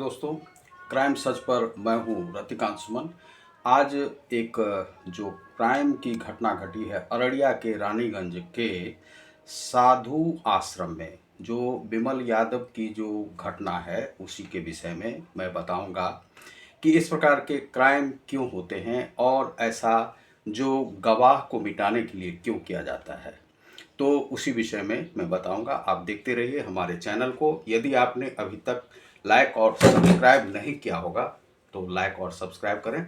दोस्तों, क्राइम सच पर मैं हूँ रतिकांत सुमन। आज एक जो क्राइम की घटना घटी है अररिया के रानीगंज के साधु आश्रम में, जो बिमल यादव की जो घटना है उसी के विषय में मैं बताऊंगा कि इस प्रकार के क्राइम क्यों होते हैं और ऐसा जो गवाह को मिटाने के लिए क्यों किया जाता है। तो उसी विषय में मैं बताऊंगा। आप देखते रहिए हमारे चैनल को। यदि आपने अभी तक लाइक और सब्सक्राइब नहीं किया होगा तो लाइक और सब्सक्राइब करें,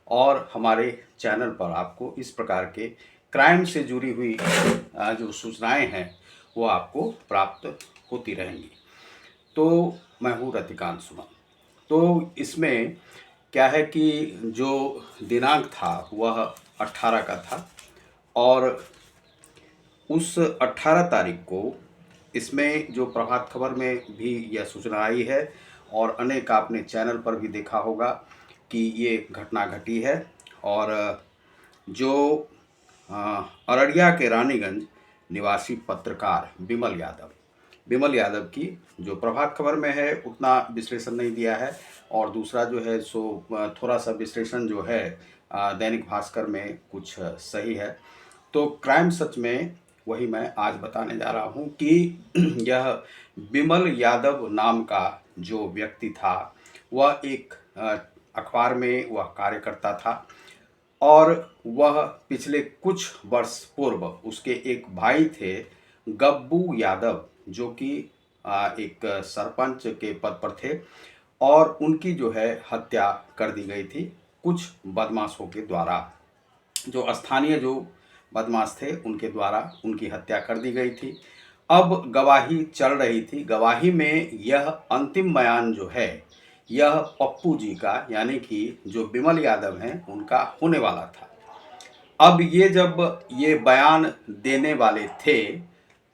और हमारे चैनल पर आपको इस प्रकार के क्राइम से जुड़ी हुई जो सूचनाएं हैं वो आपको प्राप्त होती रहेंगी। तो मैं हूँ रतिकांत सुमन। तो इसमें क्या है कि जो दिनांक था वह 18 का था, और उस 18 तारीख को इसमें जो प्रभात खबर में भी यह सूचना आई है और अनेक आपने चैनल पर भी देखा होगा कि ये घटना घटी है। और जो अररिया के रानीगंज निवासी पत्रकार बिमल यादव की जो प्रभात खबर में है उतना विश्लेषण नहीं दिया है, और दूसरा जो है सो थोड़ा सा विश्लेषण जो है दैनिक भास्कर में कुछ सही है। तो क्राइम सच में वही मैं आज बताने जा रहा हूँ कि यह बिमल यादव नाम का जो व्यक्ति था वह एक अखबार में वह कार्यकर्ता था, और वह पिछले कुछ वर्ष पूर्व उसके एक भाई थे गब्बू यादव, जो कि एक सरपंच के पद पर थे, और उनकी जो है हत्या कर दी गई थी कुछ बदमाशों के द्वारा। जो स्थानीय जो बदमाश थे उनके द्वारा उनकी हत्या कर दी गई थी। अब गवाही चल रही थी। गवाही में यह अंतिम बयान जो है यह पप्पू जी का, यानी कि जो बिमल यादव हैं उनका होने वाला था। अब ये जब ये बयान देने वाले थे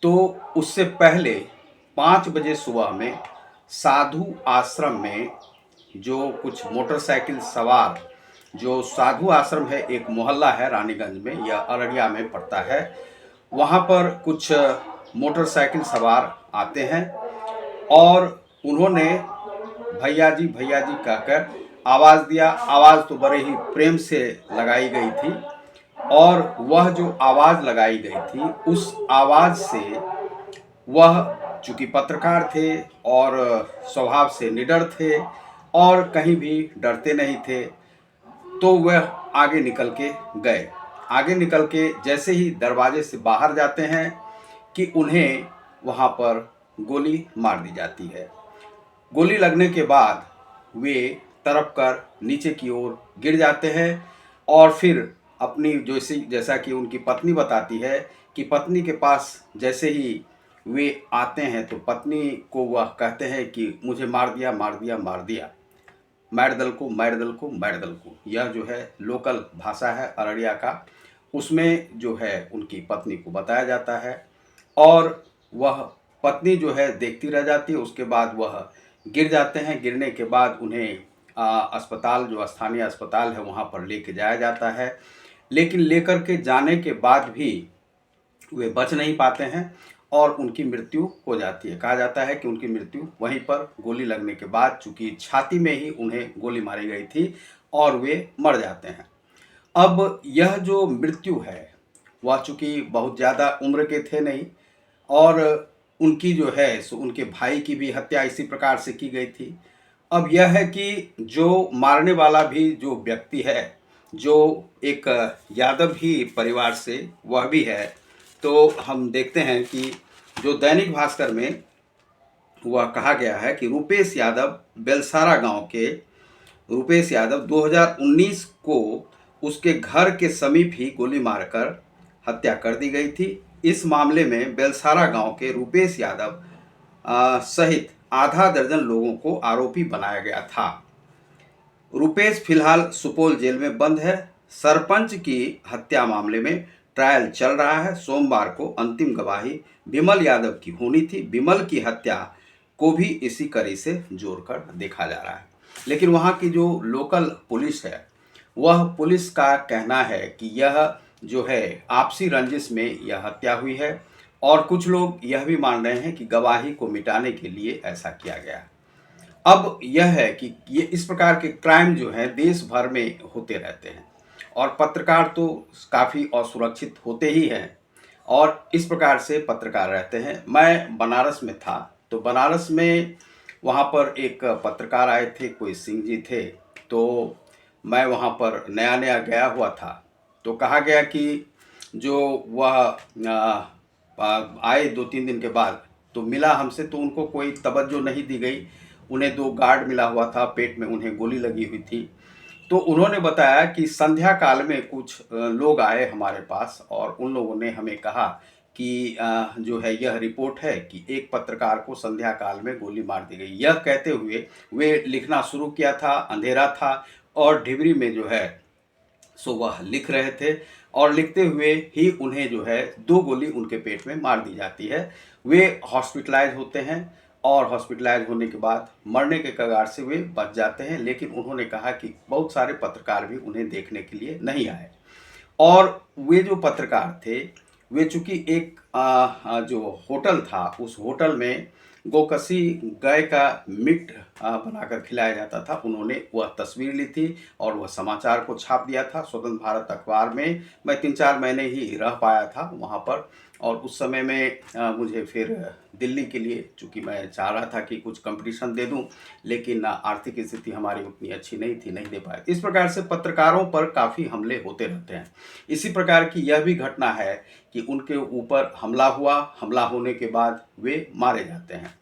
तो उससे पहले 5 बजे सुबह में साधु आश्रम में जो कुछ मोटरसाइकिल सवार, जो साधु आश्रम है एक मोहल्ला है रानीगंज में, यह अररिया में पड़ता है, वहाँ पर कुछ मोटरसाइकिल सवार आते हैं और उन्होंने भैया जी कहकर आवाज़ दिया। आवाज़ तो बड़े ही प्रेम से लगाई गई थी, और वह जो आवाज़ लगाई गई थी उस आवाज़ से वह चूँकि पत्रकार थे और स्वभाव से निडर थे और कहीं भी डरते नहीं थे, तो वह आगे निकल के गए। आगे निकल के जैसे ही दरवाजे से बाहर जाते हैं कि उन्हें वहाँ पर गोली मार दी जाती है। गोली लगने के बाद वे तड़प कर नीचे की ओर गिर जाते हैं, और फिर अपनी जैसा कि उनकी पत्नी बताती है कि पत्नी के पास जैसे ही वे आते हैं तो पत्नी को वह कहते हैं कि मुझे मार दिया मार दिया मार दिया, मार दल को मार दल को मार दल को। यह जो है लोकल भाषा है अररिया का, उसमें जो है उनकी पत्नी को बताया जाता है, और वह पत्नी जो है देखती रह जाती है। उसके बाद वह गिर जाते हैं। गिरने के बाद उन्हें अस्पताल, जो स्थानीय अस्पताल है वहाँ पर लेके जाया जाता है, लेकिन लेकर के जाने के बाद भी वे बच नहीं पाते हैं और उनकी मृत्यु हो जाती है। कहा जाता है कि उनकी मृत्यु वहीं पर गोली लगने के बाद, चूँकि छाती में ही उन्हें गोली मारी गई थी, और वे मर जाते हैं। अब यह जो मृत्यु है वह चूँकि बहुत ज़्यादा उम्र के थे नहीं, और उनकी जो है सो उनके भाई की भी हत्या इसी प्रकार से की गई थी। अब यह है कि जो मारने वाला भी जो व्यक्ति है, जो एक यादव ही परिवार से वह भी है। तो हम देखते हैं कि जो दैनिक भास्कर में वह कहा गया है कि रूपेश यादव, बेलसारा गांव के रूपेश यादव 2019 को उसके घर के समीप ही गोली मारकर हत्या कर दी गई थी। इस मामले में बेलसारा गांव के रूपेश यादव सहित आधा दर्जन लोगों को आरोपी बनाया गया था। रूपेश फिलहाल सुपौल जेल में बंद है। सरपंच की हत्या मामले में ट्रायल चल रहा है। सोमवार को अंतिम गवाही बिमल यादव की होनी थी। बिमल की हत्या को भी इसी कड़ी से जोड़कर देखा जा रहा है, लेकिन वहाँ की जो लोकल पुलिस है वह पुलिस का कहना है कि यह जो है आपसी रंजिश में यह हत्या हुई है, और कुछ लोग यह भी मान रहे हैं कि गवाही को मिटाने के लिए ऐसा किया गया। अब यह है कि ये इस प्रकार के क्राइम जो है देश भर में होते रहते हैं और पत्रकार तो काफ़ी असुरक्षित होते ही हैं और इस प्रकार से पत्रकार रहते हैं। मैं बनारस में था, तो बनारस में वहाँ पर एक पत्रकार आए थे, कोई सिंह जी थे। तो मैं वहाँ पर नया नया गया हुआ था, तो कहा गया कि जो वह आए 2-3 दिन के बाद, तो मिला हमसे, तो उनको कोई तवज्जो नहीं दी गई। उन्हें 2 गार्ड मिला हुआ था, पेट में उन्हें गोली लगी हुई थी। तो उन्होंने बताया कि संध्या काल में कुछ लोग आए हमारे पास और उन लोगों ने हमें कहा कि जो है यह रिपोर्ट है कि एक पत्रकार को संध्या काल में गोली मार दी गई। यह कहते हुए वे लिखना शुरू किया था, अंधेरा था और डिबरी में जो है सो वह लिख रहे थे और लिखते हुए ही उन्हें जो है 2 गोली उनके पेट में मार दी जाती है। वे हॉस्पिटलाइज होते हैं और हॉस्पिटलाइज होने के बाद मरने के कगार से वे बच जाते हैं, लेकिन उन्होंने कहा कि बहुत सारे पत्रकार भी उन्हें देखने के लिए नहीं आए। और वे जो पत्रकार थे, वे चूंकि एक जो होटल था, उस होटल में गोकसी गाय का मीट बनाकर खिलाया जाता था, उन्होंने वह तस्वीर ली थी और वह समाचार को छाप दिया था स्वतंत्र भारत अखबार में। मैं 3-4 महीने ही रह पाया था वहाँ पर और उस समय में मुझे फिर दिल्ली के लिए, चूँकि मैं चाह रहा था कि कुछ कंपटीशन दे दूँ, लेकिन आर्थिक स्थिति हमारी उतनी अच्छी नहीं थी, नहीं दे पाए। इस प्रकार से पत्रकारों पर काफ़ी हमले होते रहते हैं। इसी प्रकार की यह भी घटना है कि उनके ऊपर हमला हुआ, हमला होने के बाद वे मारे जाते हैं।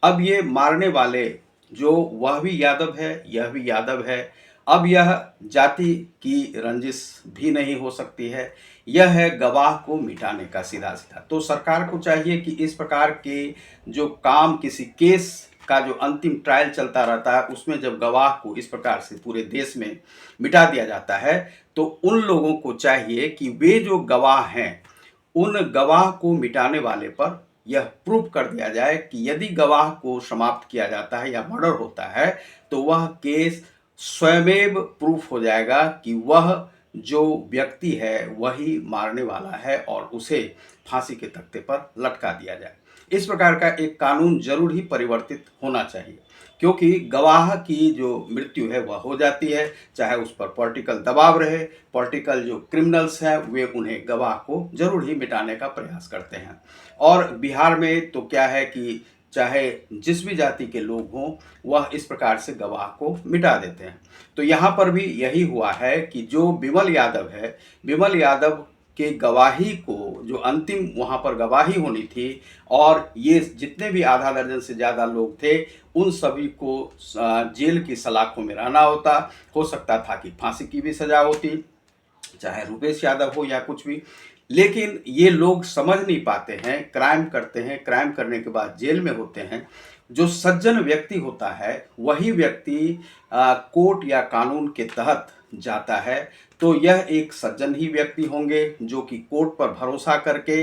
अब ये मारने वाले जो वह भी यादव है, यह भी यादव है। अब यह जाति की रंजिश भी नहीं हो सकती है, यह है गवाह को मिटाने का सीधा-सीधा। तो सरकार को चाहिए कि इस प्रकार के जो काम किसी केस का जो अंतिम ट्रायल चलता रहता है, उसमें जब गवाह को इस प्रकार से पूरे देश में मिटा दिया जाता है, तो उन लोगों को चाहिए कि वे जो गवाह हैं, उन गवाह को मिटाने वाले पर यह प्रूफ कर दिया जाए कि यदि गवाह को समाप्त किया जाता है या मर्डर होता है, तो वह केस स्वयमेव प्रूफ हो जाएगा कि वह जो व्यक्ति है वही मारने वाला है और उसे फांसी के तख्ते पर लटका दिया जाए। इस प्रकार का एक कानून जरूर ही परिवर्तित होना चाहिए, क्योंकि गवाह की जो मृत्यु है वह हो जाती है, चाहे उस पर पॉलिटिकल दबाव रहे। पॉलिटिकल जो क्रिमिनल्स हैं वे उन्हें गवाह को जरूर ही मिटाने का प्रयास करते हैं। और बिहार में तो क्या है कि चाहे जिस भी जाति के लोग हों, वह इस प्रकार से गवाह को मिटा देते हैं। तो यहाँ पर भी यही हुआ है कि जो विमल यादव है, विमल यादव के गवाही को, जो अंतिम वहाँ पर गवाही होनी थी, और ये जितने भी आधा दर्जन से ज़्यादा लोग थे, उन सभी को जेल की सलाखों में रहना होता। हो सकता था कि फांसी की भी सज़ा होती, चाहे रूपेश यादव हो या कुछ भी। लेकिन ये लोग समझ नहीं पाते हैं, क्राइम करते हैं, क्राइम करने के बाद जेल में होते हैं। जो सज्जन व्यक्ति होता है वही व्यक्ति कोर्ट या कानून के तहत जाता है, तो यह एक सज्जन ही व्यक्ति होंगे जो कि कोर्ट पर भरोसा करके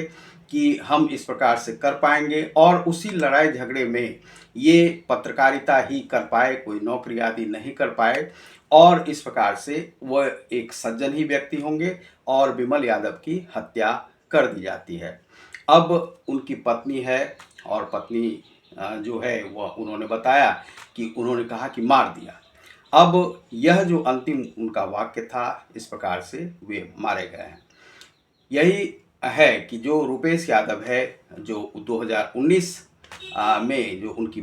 कि हम इस प्रकार से कर पाएंगे और उसी लड़ाई झगड़े में ये पत्रकारिता ही कर पाए, कोई नौकरी आदि नहीं कर पाए, और इस प्रकार से वह एक सज्जन ही व्यक्ति होंगे और विमल यादव की हत्या कर दी जाती है। अब उनकी पत्नी है और पत्नी जो है वह उन्होंने बताया कि उन्होंने कहा कि मार दिया। अब यह जो अंतिम उनका वाक्य था, इस प्रकार से वे मारे गए हैं। यही है कि जो रूपेश यादव है, जो 2019 में जो उनकी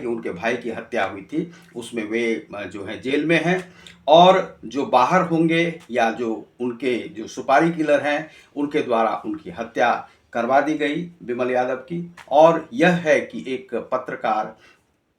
उनके भाई की हत्या हुई थी, उसमें वे जो है जेल में हैं। और जो बाहर होंगे या जो उनके जो सुपारी किलर हैं, उनके द्वारा उनकी हत्या करवा दी गई विमल यादव की। और यह है कि एक पत्रकार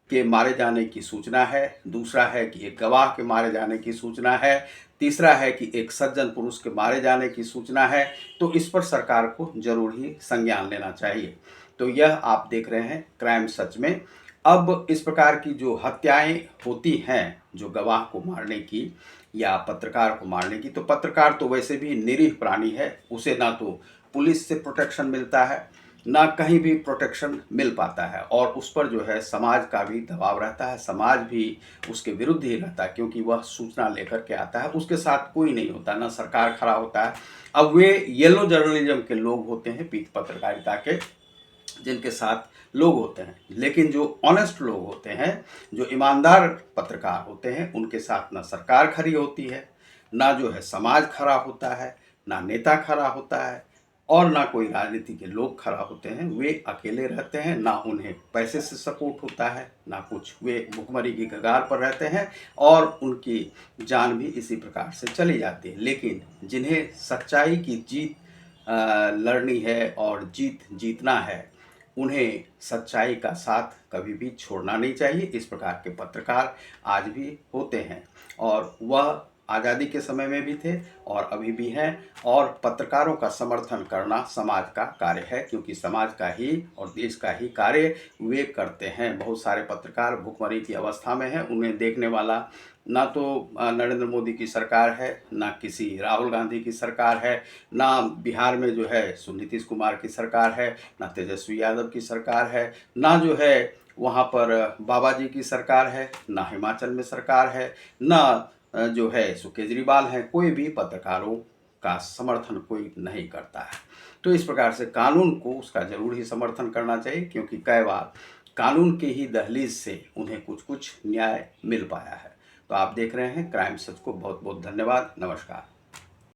के मारे जाने की सूचना है, दूसरा है कि एक गवाह के मारे जाने की सूचना है, तीसरा है कि एक सज्जन पुरुष के मारे जाने की सूचना है। तो इस पर सरकार को जरूर ही संज्ञान लेना चाहिए। तो यह आप देख रहे हैं क्राइम सच में। अब इस प्रकार की जो हत्याएं होती हैं, जो गवाह को मारने की या पत्रकार को मारने की, तो पत्रकार तो वैसे भी निरीह प्राणी है, उसे ना तो पुलिस से प्रोटेक्शन मिलता है, ना कहीं भी प्रोटेक्शन मिल पाता है, और उस पर जो है समाज का भी दबाव रहता है, समाज भी उसके विरुद्ध ही रहता है, क्योंकि वह सूचना लेकर के आता है, उसके साथ कोई नहीं होता, ना सरकार खड़ा होता है। अब वे येलो जर्नलिज्म के लोग होते हैं, पीठ पत्रकारिता के, जिनके साथ लोग होते हैं, लेकिन जो ऑनेस्ट लोग होते हैं, जो ईमानदार पत्रकार होते हैं, उनके साथ ना सरकार खड़ी होती है, ना जो है समाज खड़ा होता है, ना नेता खड़ा होता है, और ना कोई राजनीति के लोग खड़ा होते हैं। वे अकेले रहते हैं, ना उन्हें पैसे से सपोर्ट होता है, ना कुछ। वे भुखमरी की कगार पर रहते हैं और उनकी जान भी इसी प्रकार से चली जाती है। लेकिन जिन्हें सच्चाई की जीत लड़नी है और जीतना है, उन्हें सच्चाई का साथ कभी भी छोड़ना नहीं चाहिए। इस प्रकार के पत्रकार आज भी होते हैं, और वह आज़ादी के समय में भी थे और अभी भी हैं। और पत्रकारों का समर्थन करना समाज का कार्य है, क्योंकि समाज का ही और देश का ही कार्य वे करते हैं। बहुत सारे पत्रकार भुखमरी की अवस्था में हैं, उन्हें देखने वाला ना तो नरेंद्र मोदी की सरकार है, ना किसी राहुल गांधी की सरकार है, ना बिहार में जो है नीतीश कुमार की सरकार है, ना तेजस्वी यादव की सरकार है, ना जो है वहाँ पर बाबा जी की सरकार है, ना हिमाचल में सरकार है, ना जो है सो केजरीवाल है। कोई भी पत्रकारों का समर्थन कोई नहीं करता है। तो इस प्रकार से कानून को उसका जरूर ही समर्थन करना चाहिए, क्योंकि कई बार कानून के ही दहलीज से उन्हें कुछ कुछ न्याय मिल पाया है। तो आप देख रहे हैं क्राइम सच को। बहुत बहुत धन्यवाद। नमस्कार।